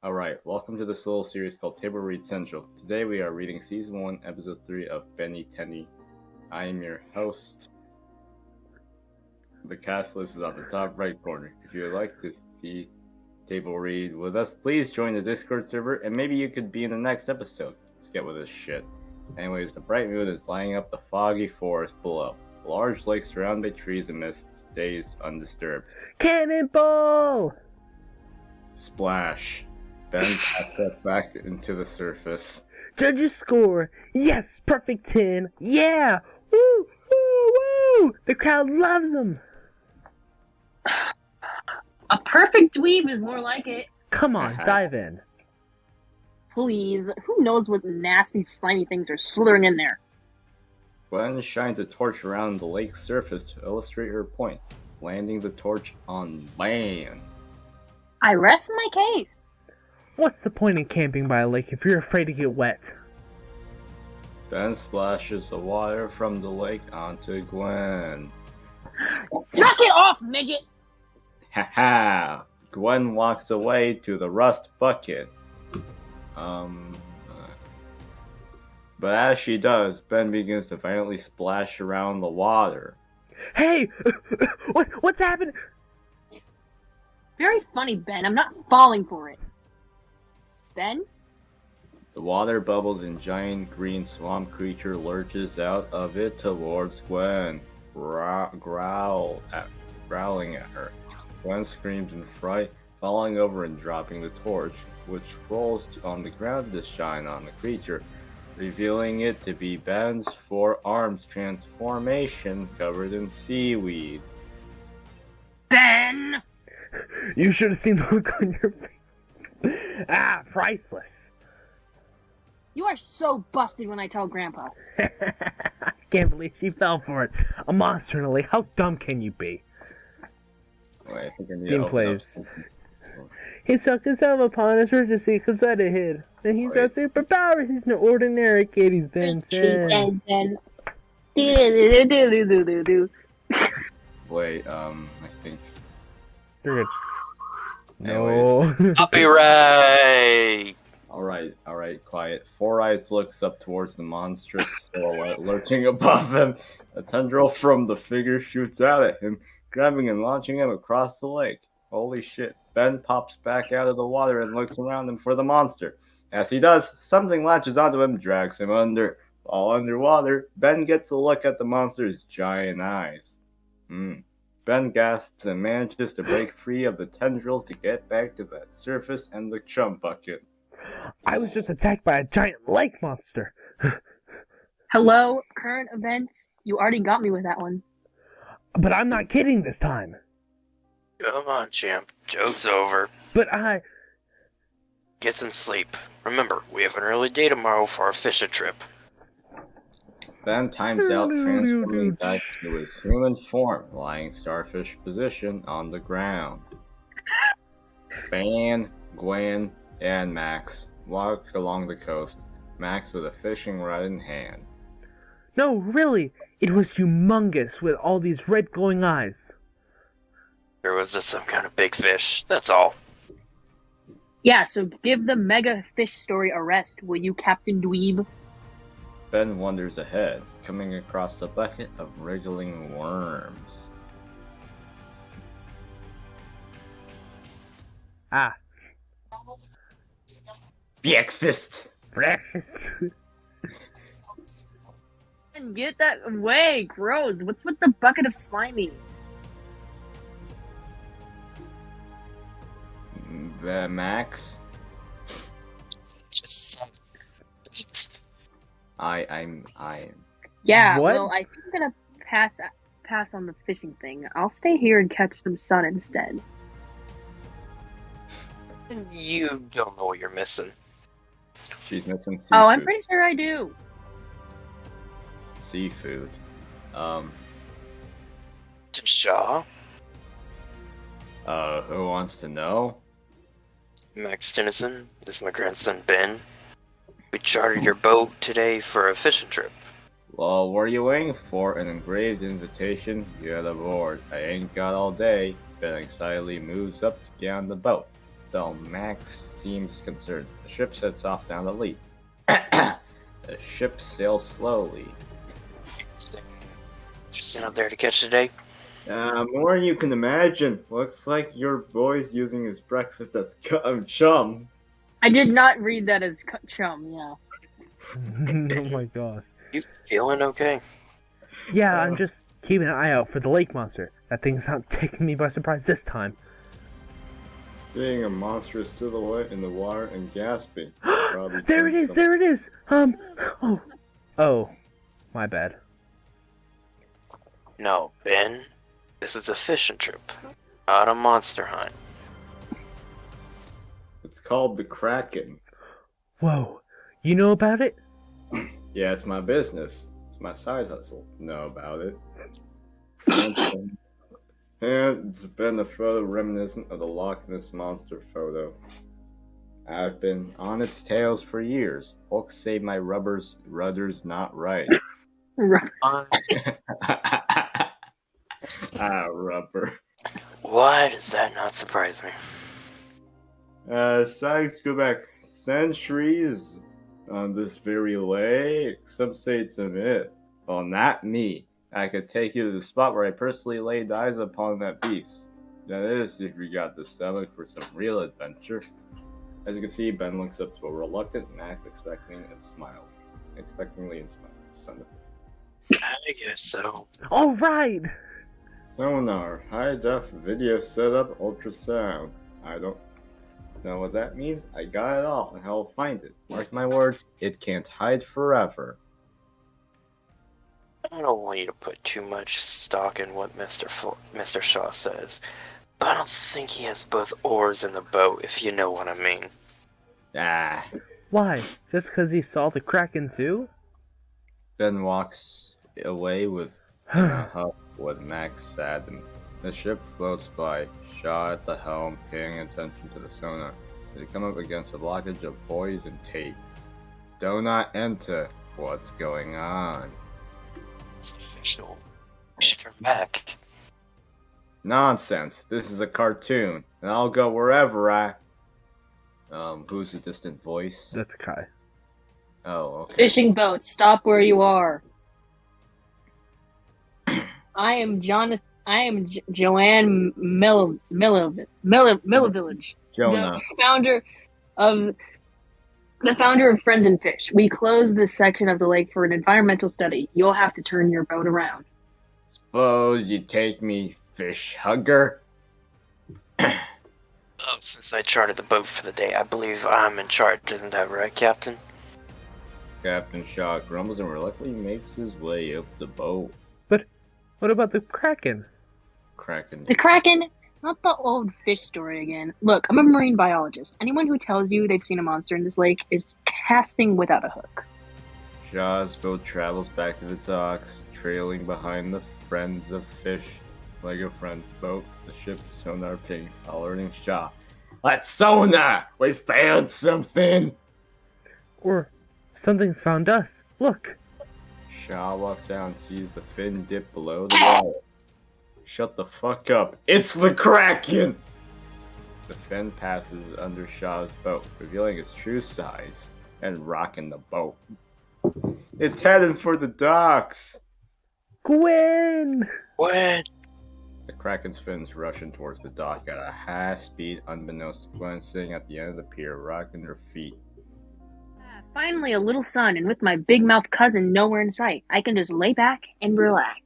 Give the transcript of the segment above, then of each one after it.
Alright, welcome to this little series called Table Read Central. Today we are reading Season 1, Episode 3 of Benny Tenny. I am your host. The cast list is on the top right corner. If you would like to see Table Read with us, please join the Discord server and maybe you could be in the next episode. Let's get with this shit. Anyways, the bright moon is lighting up the foggy forest below. The large lake surrounded by trees and mist stays undisturbed. Cannonball! Splash. Ben tapped that back into the surface. Judges score. Yes, perfect 10. Yeah! Woo! Woo! Woo! The crowd loves them. A perfect dweeb is more like it. Come on, dive in. Please. Who knows what nasty, slimy things are slithering in there? Gwen shines a torch around the lake's surface to illustrate her point, landing the torch on land. I rest my case. What's the point in camping by a lake if you're afraid to get wet? Ben splashes the water from the lake onto Gwen. Knock it off, midget! Haha! Gwen walks away to the rust bucket. But as she does, Ben begins to violently splash around the water. Hey! What's happening? Very funny, Ben. I'm not falling for it. Ben? The water bubbles and giant green swamp creature lurches out of it towards Gwen, growling at her. Gwen screams in fright, falling over and dropping the torch, which rolls on the ground to shine on the creature, revealing it to be Ben's four-arms transformation covered in seaweed. Ben! You should have seen the look on your face. Priceless. You are so busted when I tell Grandpa. Can't believe she fell for it. A monster in a lake. How dumb can you be? Wait, I think I need Game to open plays. up. He sucked himself upon his urgency because that it hid. And he's got superpowers. He's no ordinary kid. He's Ben 10. Ben. Do. Wait, I think. You're good. Anyways. No. Copyright! Alright, quiet. Four Eyes looks up towards the monstrous silhouette lurching above him. A tendril from the figure shoots out at him, grabbing and launching him across the lake. Holy shit. Ben pops back out of the water and looks around him for the monster. As he does, something latches onto him, drags him under. While underwater, Ben gets a look at the monster's giant eyes. Ben gasps and manages to break free of the tendrils to get back to that surface and the chum bucket. I was just attacked by a giant lake monster. Hello, current events. You already got me with that one. But I'm not kidding this time. Come on, champ. Joke's over. But I... Get some sleep. Remember, we have an early day tomorrow for our fishing trip. Ben times out, transforming back to his human form, lying starfish position on the ground. Ben, Gwen, and Max walk along the coast, Max with a fishing rod in hand. No, really, it was humongous with all these red glowing eyes. There was just some kind of big fish, that's all. Yeah, so give the mega fish story a rest, will you, Captain Dweeb? Ben wanders ahead, coming across a bucket of wriggling worms. Breakfast! Breakfast. Get that away, gross. What's with the bucket of slimies? Max? Just some... I'm. Yeah, What? well, I think I'm gonna pass on the fishing thing. I'll stay here and catch some sun instead. You don't know what you're missing. She's missing seafood. Oh, I'm pretty sure I do. Seafood. Shaw? Who wants to know? Max Tennyson, this is my grandson Ben. We chartered your boat today for a fishing trip. Well, what are you waiting for? An engraved invitation? Get aboard. I ain't got all day. Ben excitedly moves up to get on the boat. though Max seems concerned. The ship sets off down the lead. The ship sails slowly. Interesting out there to catch today. More than you can imagine. Looks like your boy's using his breakfast as chum. I did not read that as chum, yeah. Oh my gosh. You feeling okay? Yeah, I'm just keeping an eye out for the lake monster. That thing's not taking me by surprise this time. Seeing a monstrous silhouette in the water and gasping. There it is! There it is! Oh, my bad. No, Ben. This is a fishing trip, not a monster hunt. It's called the Krakken. Whoa, you know about it? Yeah, it's my business. It's my side hustle. Know about it. And it's been a photo reminiscent of the Loch Ness Monster photo. I've been on its tails for years. Folks say my rudder's not right. Rubber. Why does that not surprise me? Science go back centuries on this very lake. Some say it's a myth. Well, not me. I could take you to the spot where I personally laid eyes upon that beast. That is, if you got the stomach for some real adventure. As you can see, Ben looks up to a reluctant Max, expectingly and smiles. Son of I guess so. All right. Sonar, high def video setup, ultrasound. I don't know what that means. I got it all, and I'll find it. Mark my words, it can't hide forever. I don't want you to put too much stock in what Mr. Shaw says, but I don't think he has both oars in the boat, if you know what I mean. Ah. Why? Just because he saw the Kraken too? Ben walks away with a huff with Max sad, and the ship floats by, Shaw at the helm, paying attention to the sonar. They come up against a blockage of buoys and tape. Do not enter. What's going on? It's official. We should turn back. Nonsense. This is a cartoon, and I'll go wherever I... who's the distant voice? That's Kai. Oh, okay. Fishing boat, stop where you are. I am Joanne Millavillage, Jonah. the founder of Friends and Fish. We closed this section of the lake for an environmental study. You'll have to turn your boat around. Suppose you take me, fish hugger? Oh, since I chartered the boat for the day, I believe I'm in charge, isn't that right, Captain? Captain Shaw grumbles and reluctantly makes his way up the boat. But what about the Kraken? Kraken. The Kraken, not the old fish story again. Look, I'm a marine biologist. Anyone who tells you they've seen a monster in this lake is casting without a hook. Shaw's boat travels back to the docks, trailing behind the Friends of Fish Lego Friends boat. The ship's sonar pings, alerting Shaw. Let's sonar! We found something! Or something's found us. Look. Shaw walks out and sees the fin dip below the water. Shut the fuck up. It's the Kraken! The fin passes under Shaw's boat, revealing its true size and rocking the boat. It's heading for the docks! Gwen! What? The Kraken's fins rushing towards the dock at a high speed, unbeknownst to Gwen sitting at the end of the pier, rocking her feet. Finally, a little sun, and with my big mouth cousin nowhere in sight, I can just lay back and relax.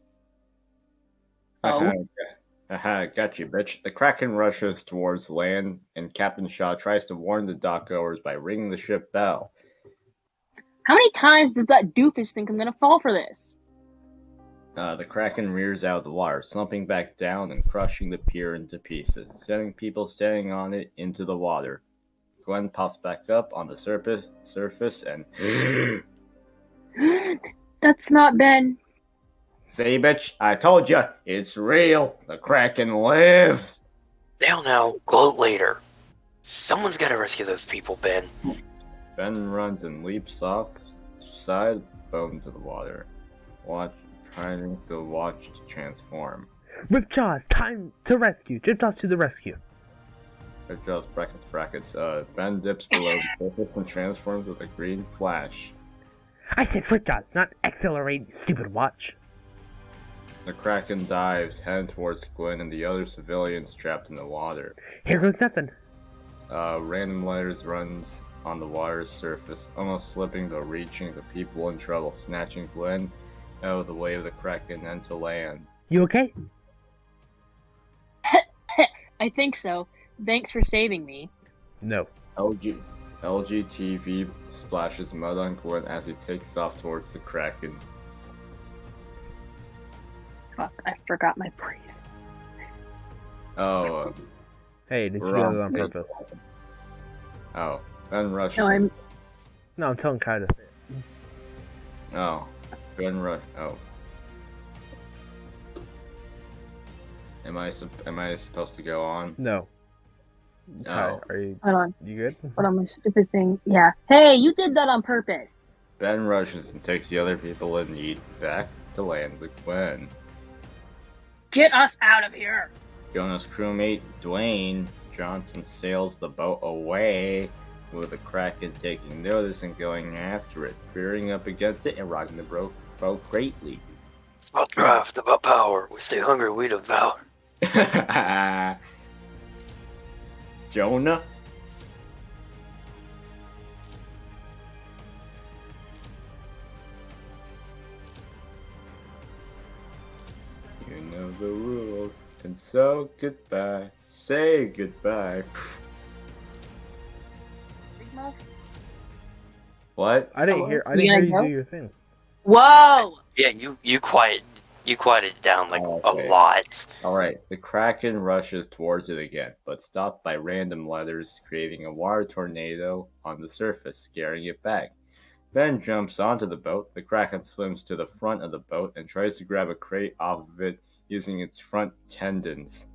Got you, bitch. The Kraken rushes towards land, and Captain Shaw tries to warn the dockgoers by ringing the ship bell. How many times does that doofus think I'm gonna fall for this? The Kraken rears out of the water, slumping back down and crushing the pier into pieces, sending people standing on it into the water. Gwen pops back up on the surface and... That's not Ben. See, bitch, I told you, it's real. The Kraken lives. Now, gloat later. Someone's gotta rescue those people, Ben. Ben runs and leaps off side boat into the water, trying to watch to transform. Ripjaws, time to rescue. Ripjaws to the rescue. It draws brackets. Ben dips below the surface and transforms with a green flash. I said foot jaws, not accelerate, you stupid watch. The Kraken dives, heading towards Gwen and the other civilians trapped in the water. Here goes nothing. Random letters runs on the water's surface, almost slipping though reaching the people in trouble, snatching Gwen out of the way of the Kraken and to land. You okay? I think so. Thanks for saving me. No. LGTV splashes mud on Gwen as he takes off towards the Kraken. Fuck, I forgot my praise. Oh, Hey, did you do wrong that on page. purpose? Oh, Ben rushes. No, I'm. No, I'm telling Kai to say it. Oh, Ben rush. Oh. Am I supposed to go on? No. Kai, Oh. are you Hold on. you good? Hold on, my stupid thing. Yeah. Hey, you did that on purpose. Ben rushes and takes the other people in need back to land with Gwen. Get us out of here. Jonah's crewmate, Dwayne Johnson, sails the boat away, with the Kraken taking notice and going after it, rearing up against it and rocking the boat greatly. I'll drive the power. We stay hungry, we devour. Jonah? You know the rules, and so goodbye. Say goodbye. What? I didn't Hello? hear You you gonna do go? your thing. Whoa! Yeah, you quieted down like Okay. a lot. Alright, the Kraken rushes towards it again, but stopped by random letters, creating a water tornado on the surface, scaring it back. Ben jumps onto the boat. The Kraken swims to the front of the boat and tries to grab a crate off of it using its front tendons.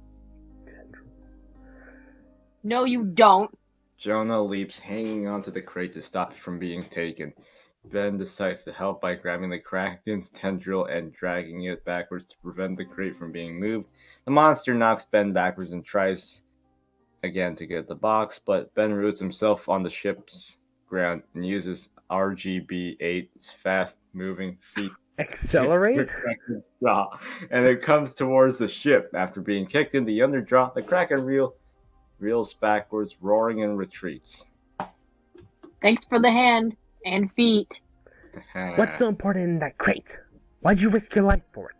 No, you don't. Jonah leaps, hanging onto the crate to stop it from being taken. Ben decides to help by grabbing the Kraken's tendril and dragging it backwards to prevent the crate from being moved. The monster knocks Ben backwards and tries again to get the box, but Ben roots himself on the ship's ground and uses RGB-8's fast-moving feet Accelerate? the Kraken's jaw, and it comes towards the ship. After being kicked in the underjaw, the Kraken reels backwards, roaring, and retreats. Thanks for the hand and feet. What's so important in that crate? Why'd you risk your life for it?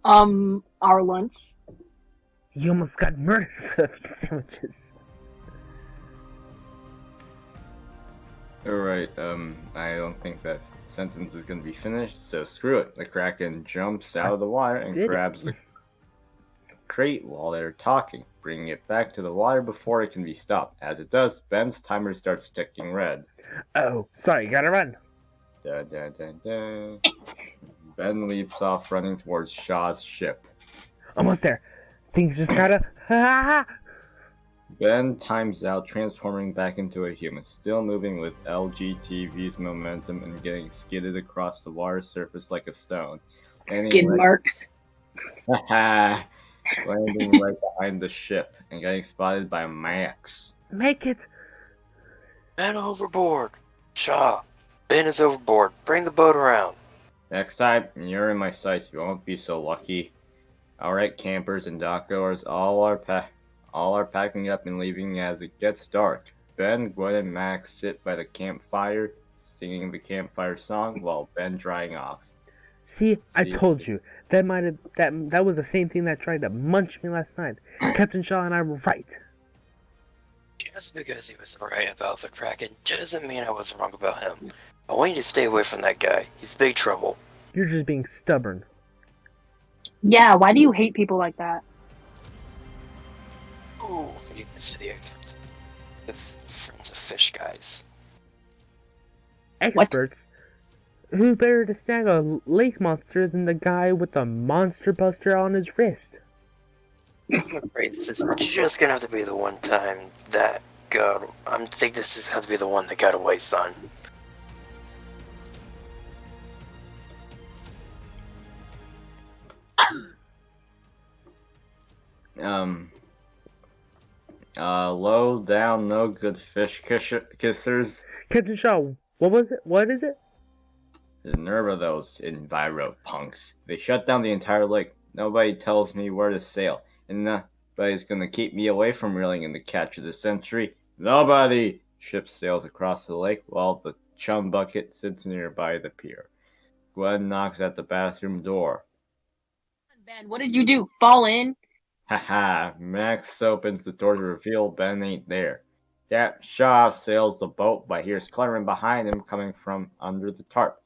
Our lunch. You almost got murdered for the sandwiches. Alright, I don't think that sentence is going to be finished, so screw it. The Kraken jumps out of the water and grabs the crate while they're talking, bringing it back to the water before it can be stopped. As it does, Ben's timer starts ticking red. Oh, sorry, gotta run. Da, da, da, da. Ben leaps off, running towards Shaw's ship. Almost there. Things just gotta. Ha! Ben times out, transforming back into a human, still moving with LGTV's momentum and getting skidded across the water surface like a stone. Skid marks. Landing right behind the ship and getting spotted by Max. Make it. Ben overboard. Shaw, Ben is overboard. Bring the boat around. Next time you're in my sights, you won't be so lucky. Alright, campers and dockgoers, all are packing up and leaving as it gets dark. Ben, Gwen, and Max sit by the campfire, singing the campfire song while Ben drying off. See, I told you. That was the same thing that tried to munch me last night. Captain Shaw and I were right. Just because he was right about the Kraken doesn't mean I was wrong about him. I want you to stay away from that guy. He's big trouble. You're just being stubborn. Yeah, why do you hate people like that? Ooh, forgiveness to the earth. This friends of fish guys. Experts? Who better to snag a lake monster than the guy with the monster buster on his wrist? Right, this is just gonna have to be the one time that got. I think this is have to be the one that got away, son. Low down, no good fish kissers. Captain Shaw, what was it? What is it? The nerve of those enviro punks. They shut down the entire lake. Nobody tells me where to sail. And nobody's gonna keep me away from reeling in the catch of the century. Nobody! Ship sails across the lake while the chum bucket sits nearby the pier. Gwen knocks at the bathroom door. Ben, what did you do? Fall in? Haha, Max opens the door to reveal Ben ain't there. That Shaw sails the boat, but hears Clement behind him coming from under the tarp.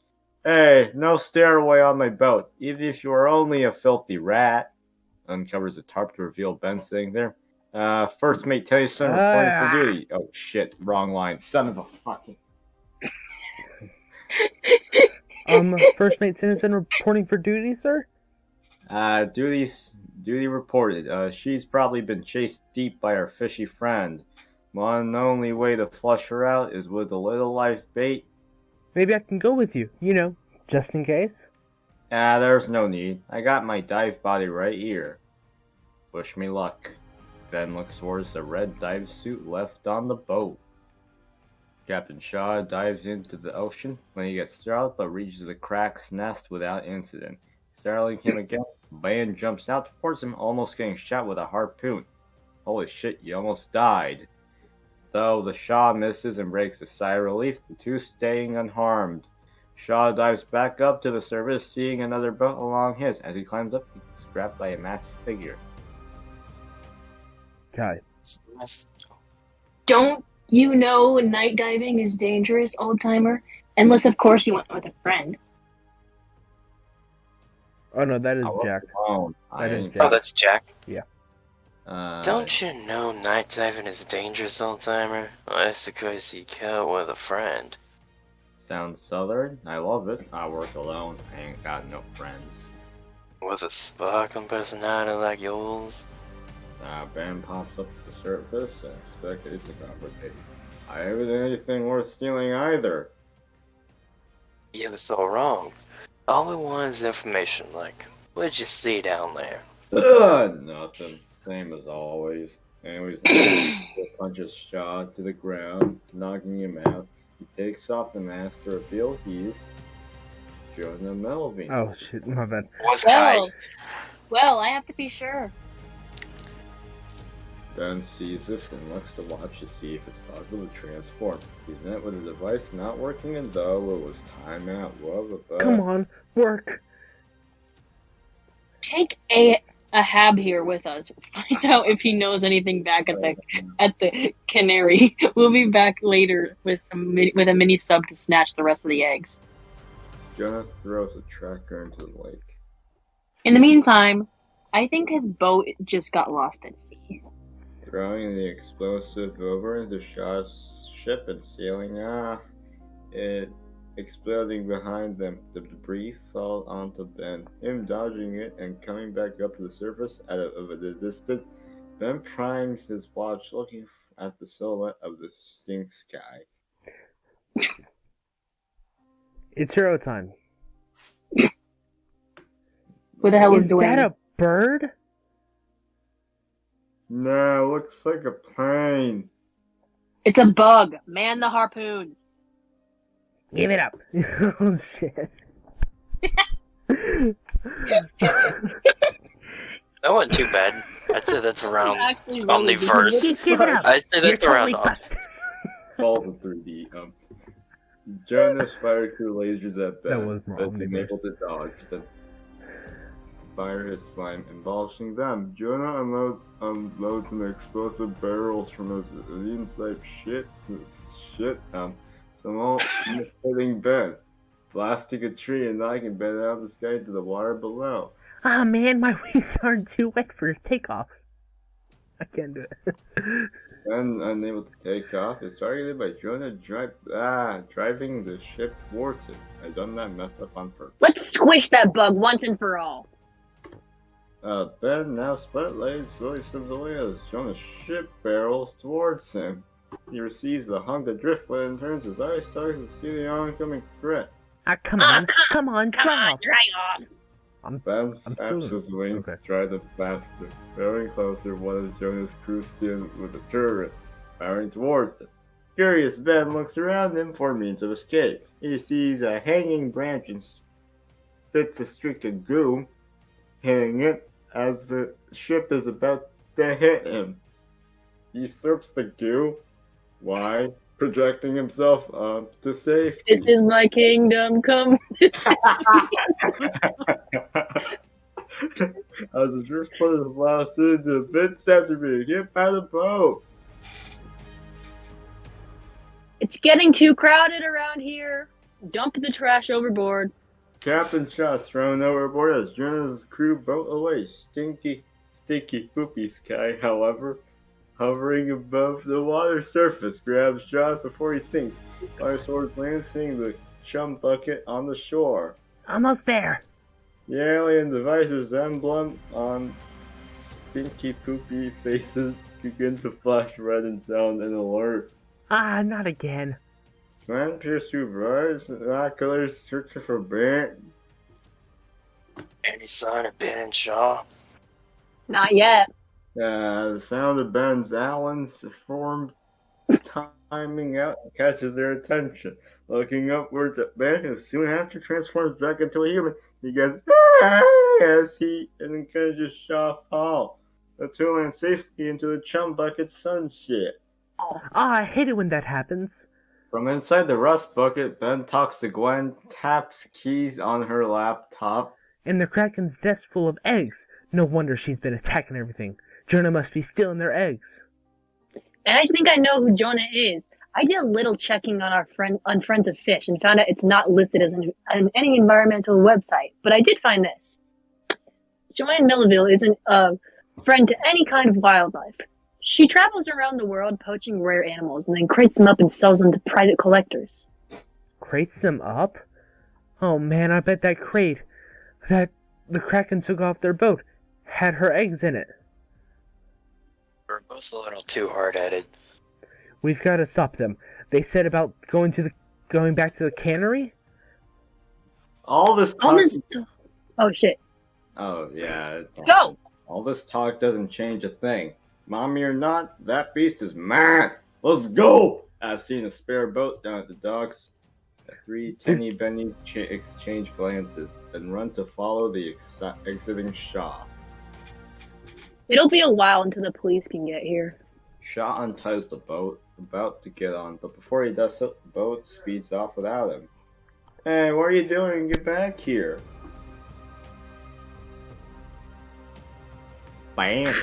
Hey, no stairway on my boat, even if you are only a filthy rat. Uncovers the tarp to reveal Ben sitting there. First mate Tennyson reporting for duty. Oh shit, wrong line. Son of a fucking... First mate Tennyson reporting for duty, sir? Duty reported. She's probably been chased deep by our fishy friend. One only way to flush her out is with a little life bait. Maybe I can go with you, just in case. There's no need. I got my dive body right here. Wish me luck. Ben looks towards the red dive suit left on the boat. Captain Shaw dives into the ocean. When he gets startled, but reaches the Kraken's nest without incident. Startling him again, Ben jumps out towards him, almost getting shot with a harpoon. Holy shit, you almost died. Though the Shaw misses and breaks a sigh of relief, the two staying unharmed. Shaw dives back up to the surface, seeing another boat along his. As he climbs up, he's grabbed by a massive figure. Okay. Don't you know night diving is dangerous, old timer? Unless, of course, you went with a friend. Oh no, that is Jack. That is Jack. Oh, that's Jack? Yeah. Don't you know night diving is dangerous, old timer? Well, that's because you go with a friend. Sounds southern. I love it. I work alone. I ain't got no friends. With a sparkling personality like yours? Ben pops up to the surface and expected to conversate. I haven't done anything worth stealing either. You're so wrong. All we want is information, like, what'd you see down there? Nothing. Same as always. Anyways, he punches Shaw to the ground, knocking him out. He takes off the mask to reveal he's Jonah Melvin. Oh shit, my bad. Well, I have to be sure. Ben sees this and looks to watch to see if it's possible to transform. He's met with a device not working, and though it was time out. Come on, work. Take a Hab here with us. Find out if he knows anything back at the Canary. We'll be back later with a mini sub to snatch the rest of the eggs. Jonah throws a tracker into the lake. In the meantime, I think his boat just got lost at sea. Throwing the explosive over the Shaw's ship and sailing off. It exploding behind them. The debris fell onto Ben. Him dodging it and coming back up to the surface at a distance. Ben primes his watch, looking at the silhouette of the distinct sky. It's hero time. What the hell is Dwayne? That a bird? No, looks like a plane. It's a bug. Man the harpoons. Give it up. Oh shit. That wasn't too bad. I'd say that's around omniverse. Give it up. I'd say that's You're around totally Balls in 3D. Jonas fired two lasers at Ben, That was more but being omniverse. able to dodge them. Fire his slime, embalming them. Jonah unloads an explosive barrels from his inside somehow hitting Ben, blasting a tree and knocking Ben out of the sky into the water below. Ah man, my wings aren't too wet for takeoff. I can't do it. Ben, unable to take off, is targeted by Jonah driving the ship towards it. I done that messed up on purpose. Let's squish that bug once and for all. Ben now spotlights slowly slips away as Jonah's ship barrels towards him. He receives a hunk of driftwood and turns his eyes starts to see the oncoming threat. Come on, Come on, drop. dry off. Ben I'm flaps still his wings okay. to try the faster. Bearing closer, one of Jonah's crew stands with a turret, firing towards him. Furious, Ben looks around him for means of escape. He sees a hanging branch and spits a streak of goo, hitting it as the ship is about to hit him. He slurps the goo. Why? Projecting himself up to safety. This is my kingdom come. As the driftwood is blasted, the bits after being hit by the boat. It's getting too crowded around here. Dump the trash overboard. Captain Shaw's thrown overboard as Jonah's crew boat away. Stinky poopy sky, however, hovering above the water surface, grabs Jaws before he sinks. Fire sword lands, seeing the chum bucket on the shore. Almost there. The alien device's emblem on stinky poopy faces begins to flash red and sound an alert. Ah, not again. Man peers through bars, binoculars searching for Ben. Any sign of Ben and Shaw? Not yet. The sound of Ben's Allen's form timing out catches their attention. Looking upwards at Ben, who soon after transforms back into a human, he gets as he encourages Shaw fall. The two land safely into the chum bucket sunship. Ah, I hate it when that happens. From inside the rust bucket, Ben talks to Gwen, taps keys on her laptop. And the Krakken's nest full of eggs. No wonder she's been attacking everything. Jonah must be stealing their eggs. And I think I know who Jonah is. I did a little checking on Friends of Fish and found out it's not listed as on any environmental website. But I did find this. Joanne Millville isn't a friend to any kind of wildlife. She travels around the world poaching rare animals and then crates them up and sells them to private collectors. Crates them up? Oh man, I bet that crate that the Kraken took off their boat had her eggs in it. We're both a little too hard-headed. We've got to stop them. They said about going back to the cannery? All this talk. Oh shit. Oh yeah. Go! All this talk doesn't change a thing. Mommy or not, that beast is mad. Let's go! I've seen a spare boat down at the docks. The three Tenny Benny exchange glances, then run to follow the exiting Shaw. It'll be a while until the police can get here. Shaw unties the boat, about to get on, but before he does so, the boat speeds off without him. Hey, what are you doing? Get back here! Bam!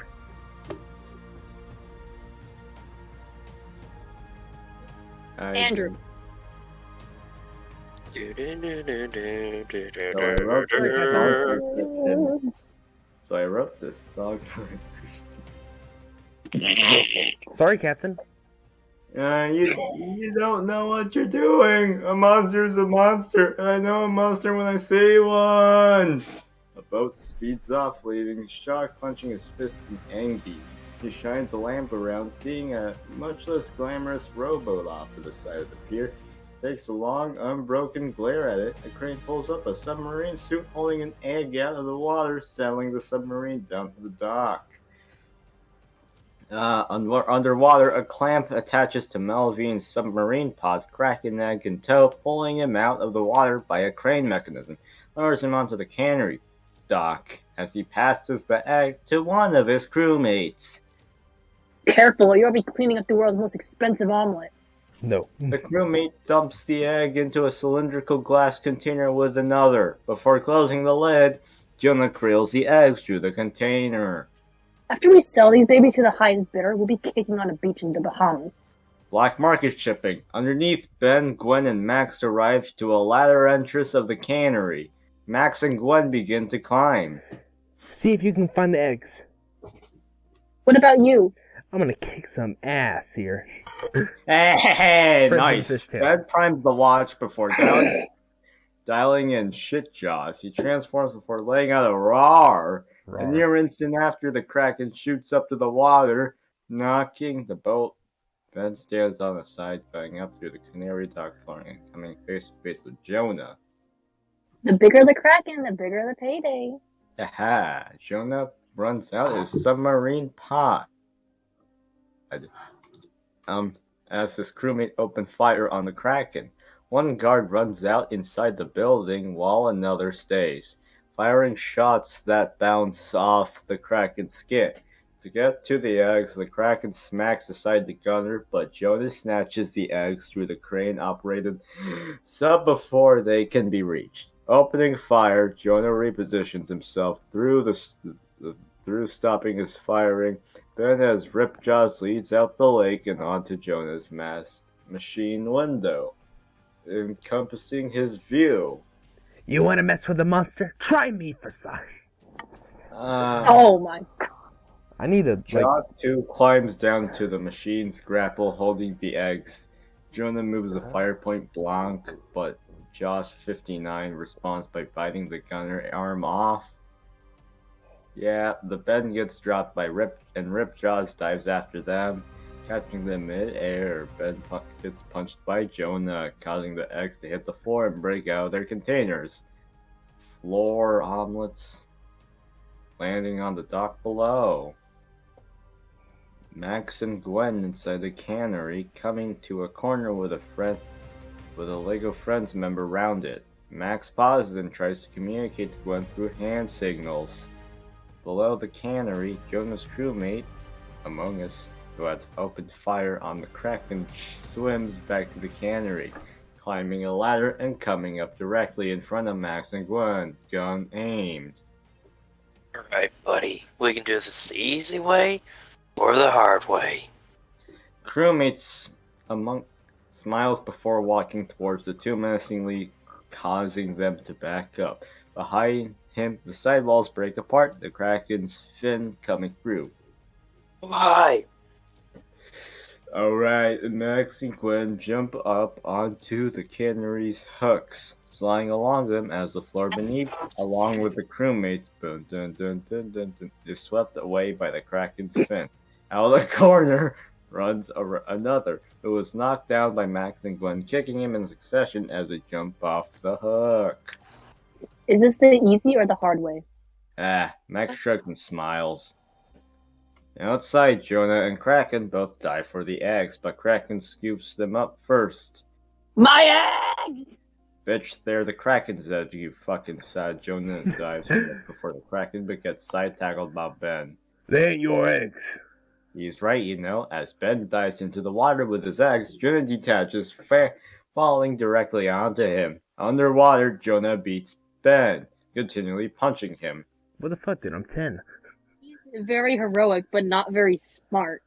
Andrew. So I wrote this song. Sorry, Captain. You don't know what you're doing. A monster's a monster, and I know a monster when I see one. A boat speeds off, leaving Shaw clenching his fist in anger. He shines a lamp around, seeing a much less glamorous rowboat off to the side of the pier. Takes a long, unbroken glare at it. A crane pulls up a submarine suit holding an egg out of the water, settling the submarine down to the dock. Underwater, a clamp attaches to Melvine's submarine pod, Krakken egg in tow, pulling him out of the water by a crane mechanism, lowers him onto the cannery dock as he passes the egg to one of his crewmates. Careful, you'll be cleaning up the world's most expensive omelet. No. The crewmate dumps the egg into a cylindrical glass container with another. Before closing the lid, Jonah cradles the eggs through the container. After we sell these babies to the highest bidder, we'll be kicking on a beach in the Bahamas. Black market shipping. Underneath, Ben, Gwen, and Max arrive to a ladder entrance of the cannery. Max and Gwen begin to climb. See if you can find the eggs. What about you? I'm gonna kick some ass here. Hey, nice. Fish tail. Ben primes the watch before dialing in shit jaws. He transforms before laying out a roar. A near instant after, the Kraken shoots up to the water, knocking the boat. Ben stands on the side, going up through the cannery dock flooring and coming face to face with Jonah. The bigger the Kraken, the bigger the payday. Aha! Jonah runs out his submarine pod. As his crewmate open fire on the Kraken. One guard runs out inside the building while another stays, firing shots that bounce off the Kraken's skin. To get to the eggs, the Kraken smacks aside the gunner, but Jonas snatches the eggs through the crane-operated sub before they can be reached. Opening fire, Jonah repositions himself through stopping his firing. Then as Ripjaws leads out the lake and onto Jonah's machine window, encompassing his view. You want to mess with the monster? Try me for size. Oh my. I need to, Jaws 2 climbs down to the machine's grapple holding the eggs. Jonah moves the fire point blank, but Jaws 59 responds by biting the gunner arm off. Yeah, the Ben gets dropped by Rip, and Ripjaws dives after them, catching them mid-air. Ben gets punched by Jonah, causing the eggs to hit the floor and break out of their containers. Floor omelets landing on the dock below. Max and Gwen inside the cannery, coming to a corner with a Lego Friends member round it. Max pauses and tries to communicate to Gwen through hand signals. Below the cannery, Jonah's crewmate, Among Us, who had opened fire on the Kraken, swims back to the cannery, climbing a ladder and coming up directly in front of Max and Gwen, gun aimed. Alright, buddy. We can do this the easy way or the hard way. Crewmates Among smiles before walking towards the two menacingly, causing them to back up. Behind him, the sidewalls break apart, the Kraken's fin coming through. Why? Alright, Max and Gwen jump up onto the cannery's hooks, sliding along them as the floor beneath, along with the crewmates, dun, dun, dun, dun, dun, dun, is swept away by the Kraken's fin. Out of the corner runs another, who was knocked down by Max and Gwen, kicking him in succession as they jump off the hook. Is this the easy or the hard way? Max shrugs and smiles. Outside, Jonah and Kraken both dive for the eggs, but Kraken scoops them up first. My eggs! Bitch, they're the Kraken's dead, you fucking sad. Jonah dives before the Kraken, but gets side-tackled by Ben. They ain't your eggs. He's right, you know. As Ben dives into the water with his eggs, Jonah detaches, falling directly onto him. Underwater, Jonah beats Ben, continually punching him. What the fuck, dude? I'm 10. Very heroic, but not very smart.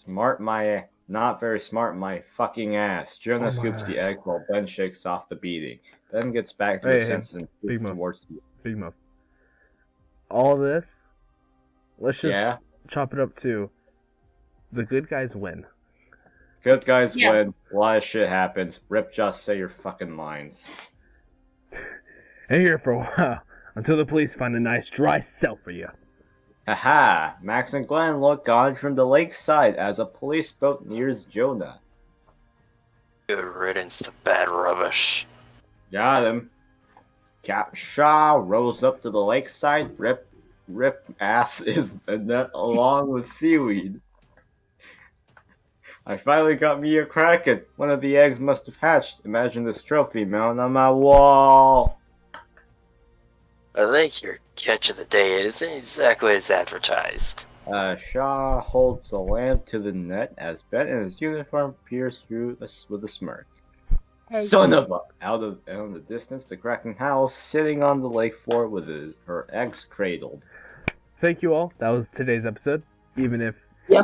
Not very smart, my fucking ass. Jonah scoops the egg while Ben shakes off the beating. Ben gets back to his senses and scoops towards the... Big Muff. All this, let's just chop it up to the good guys win. Good guys win. A lot of shit happens. Rip, just say your fucking lines. And here for a while, until the police find a nice dry cell for you. Haha! Max and Gwen look on from the lakeside as a police boat nears Jonah. Good riddance to bad rubbish. Got him. Cap Shaw rolls up to the lakeside. Rip ass is the net along with seaweed. I finally got me a Kraken. One of the eggs must have hatched. Imagine this trophy mounted on my wall. I think your catch of the day isn't exactly as advertised. Shaw holds a lamp to the net as Ben in his uniform peers through with a smirk. Hey. Son of a... Out of the distance, the Kraken howls, sitting on the lake floor with her eggs cradled. Thank you all. That was today's episode, even if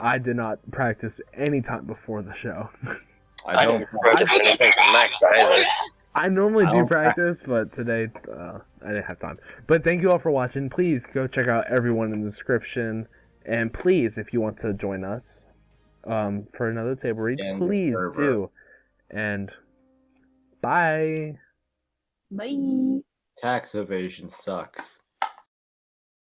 I did not practice any time before the show. I don't practice anything from Max either. I normally do practice, but today I didn't have time. But thank you all for watching. Please go check out everyone in the description. And please, if you want to join us for another table read, please do. And bye. Bye. Tax evasion sucks.